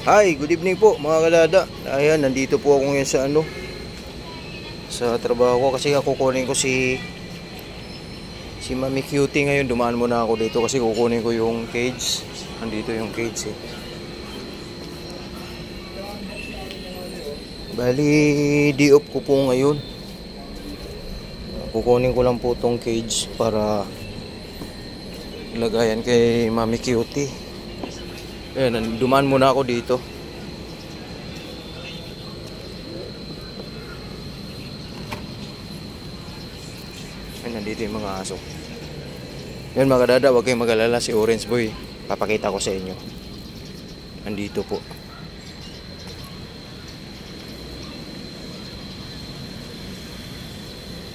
Hi, good evening po mga kalada. Ayan, nandito po ako ngayon sa sa trabaho ko kasi kukunin ko si Mami Cutie ngayon. Dumaan muna ako dito kasi kukunin ko yung cage. Nandito yung cage Bali, di-off ko po ngayon. Kukunin ko lang po tong cage para lagayan kay Mami Cutie. Ayan, dumaan muna ako dito. Ayan, nandito yung mga aso. Ayan mga kadada, huwag kayong mag-alala, si Orange Boy papakita ko sa inyo. Nandito po.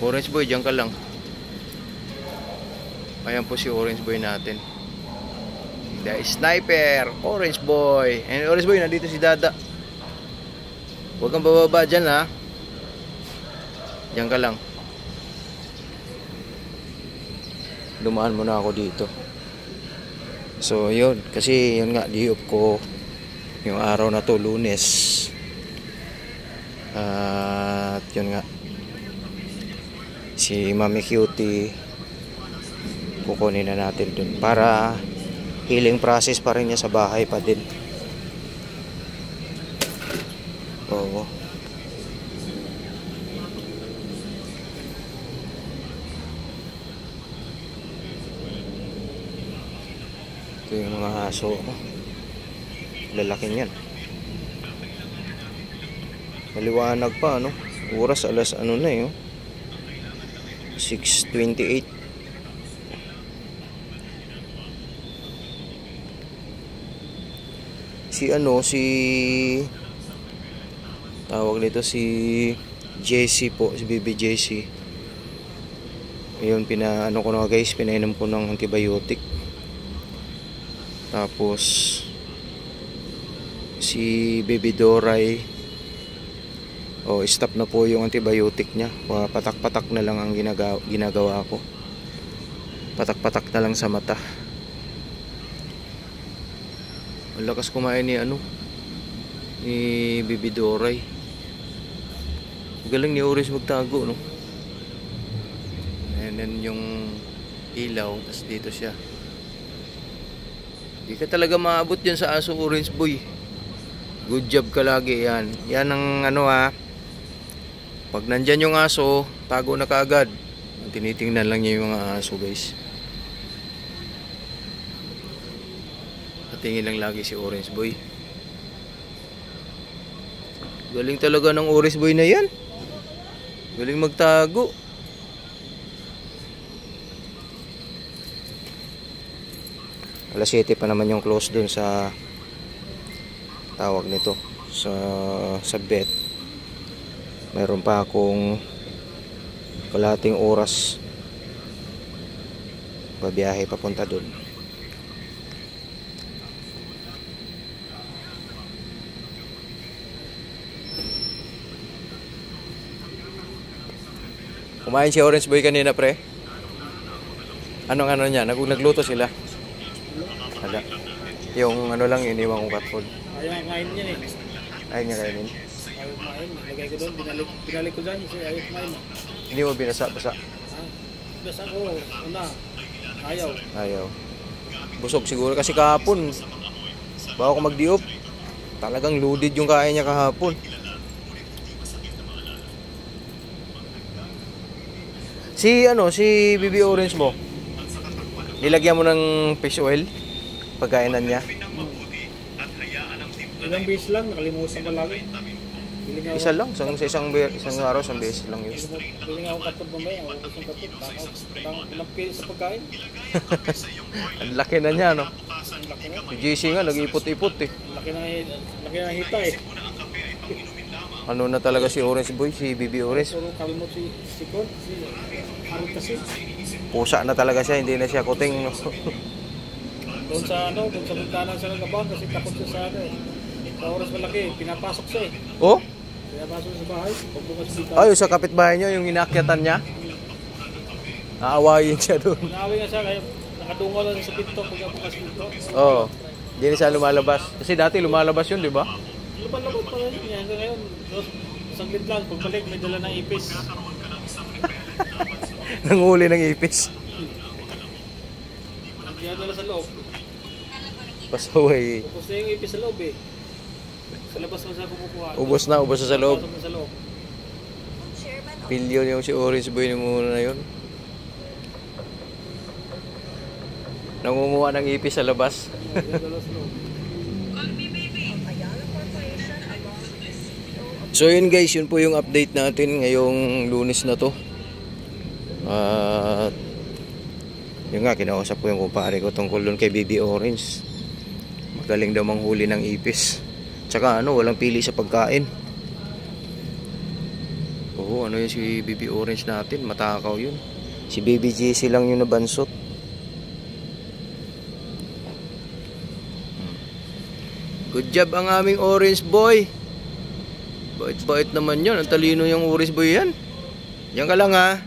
Orange Boy, diyan ka lang. Ayan po si Orange Boy natin. The sniper, Orange Boy. And Orange Boy, nandito si Dada. Huwag kang bababa dyan, ha. Diyan ka lang. Dumaan muna ako dito. So, yun. Kasi, yun nga, di-off ko yung araw na to, Lunes. At, yun nga. Si Mami Cutie, kukunin na natin dun para healing process pa rin niya sa bahay pa din. Oo. Ito yung mga aso. Lalaki niyan. Maliwanag pa, no? Oras alas ano na eh. 6:28. Tawag nito si JC po, si Baby JC. Ayun, pinaano ko na guys, pinainom ko ng antibiotic. Tapos si Baby Doray, stop na po yung antibiotic niya. Patak-patak na lang ang ginagawa ko. Patak-patak na lang sa mata. Ang lakas kumain ni Baby Doray. Galing ni Orange magtago, no? And then yung ilaw, tas dito siya. Di ka talaga maabot dyan sa aso, Orange Boy. Good job ka lagi, yan. Yan ang pag nandyan yung aso, tago na kaagad. Tinitingnan lang niya yung mga aso, guys. Tingin lang lagi si Orange Boy. Galing talaga ng Orange Boy na yan. Galing magtago. Alas 7 pa naman yung close dun sa tawag nito sa vet. Mayroon pa akong kalahating oras babiyahe papunta dun. Kumain si Orange Boy kanina, pre. Anong niya? Nagluto sila. Hala. Yung lang, iniwan kong cat food. Ayaw kain niya eh. Ayaw niya kainin? Ayaw kumain. Lagay ko doon. Binalik ko dyan. Kasi ayaw kumain. Hindi mo binasa-basa? Basa ko. Ayaw. Ayaw. Busog siguro kasi kahapon. Bago ko mag-diop. Talagang loaded yung kain niya kahapon. Si Baby Orange mo, nilagyan mo ng fish oil pagkainan niya? Ilang beses lang, nakalimutan ko lagi. Isa lang, sa isang araw, isang beses lang yun. Biling ako katod mamaya, ako isang katod. Ilang pilis sa pagkain. Ang laki na niya, no? Ang laki na. Si JC nga, nag-ipot-ipot eh. Laki na hita eh. Ano na talaga si Orange Boy, si Baby Orange? Puro kalimot si Kon, si Arot kasi. Pusa na talaga siya, hindi na siya kuting. Doon sa bintana siya nagabang kasi takot siya sa sa oras malaki, pinapasok siya eh. Oh? Pinapasok sa bahay, pagbukas sa bintana. Ay, sa kapitbahay niyo, yung inaakyatan niya? Naawayin siya doon. Naawayin nga siya, kaya nakadungaw lang sa pinto, pagbukas pinto. Oo. Hindi na siya lumalabas. Kasi dati lumalabas yun, di ba? Lumalabas pa rin niya. Hanggang ngayon, saglit lang. Pagbalik, may dala ng ipis. Nanghuli ng ipis. Hindi na dala sa loob. Pasaway. Tapos na yung ipis sa loob eh. Sa labas mo siya kumukuha. Ubos na sa loob. Pasok na sa loob. Pilyon yung si Orange Boy na muna na yun. Nangumuha ng ipis sa labas. Dala sa loob. So yun guys, yun po yung update natin ngayong Lunes na to. At yun nga, kinausap ko yung kumpare ko tungkol dun kay Baby Orange. Magaling daw manghuli ng ipis. Tsaka ano, walang pili sa pagkain. Oo, ano yun si Baby Orange natin, matakaw yun. Si Baby JC lang yung nabansot. Good job ang aming Orange Boy. Bait-bait naman yun. Ang talino yung Orange Boy yan. Diyan ka lang ha.